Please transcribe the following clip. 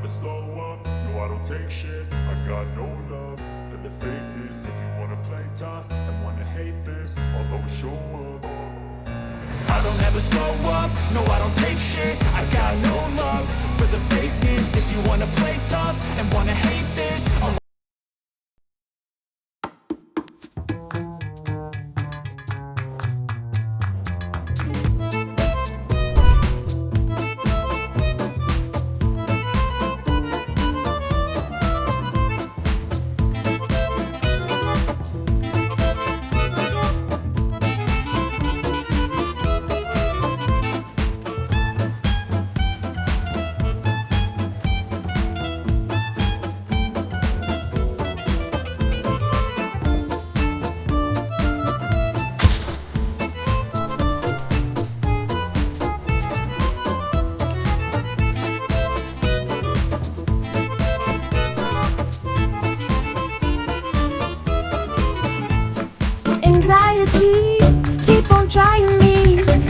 slow up, no I don't take shit. I got no love for the fakeness. If you wanna play tough and wanna hate this, I'll always show up. I don't ever slow up, no I don't take shit. I got no love for the fakeness. If you wanna play tough and wanna hate this, I'll Anxiety, keep on trying me.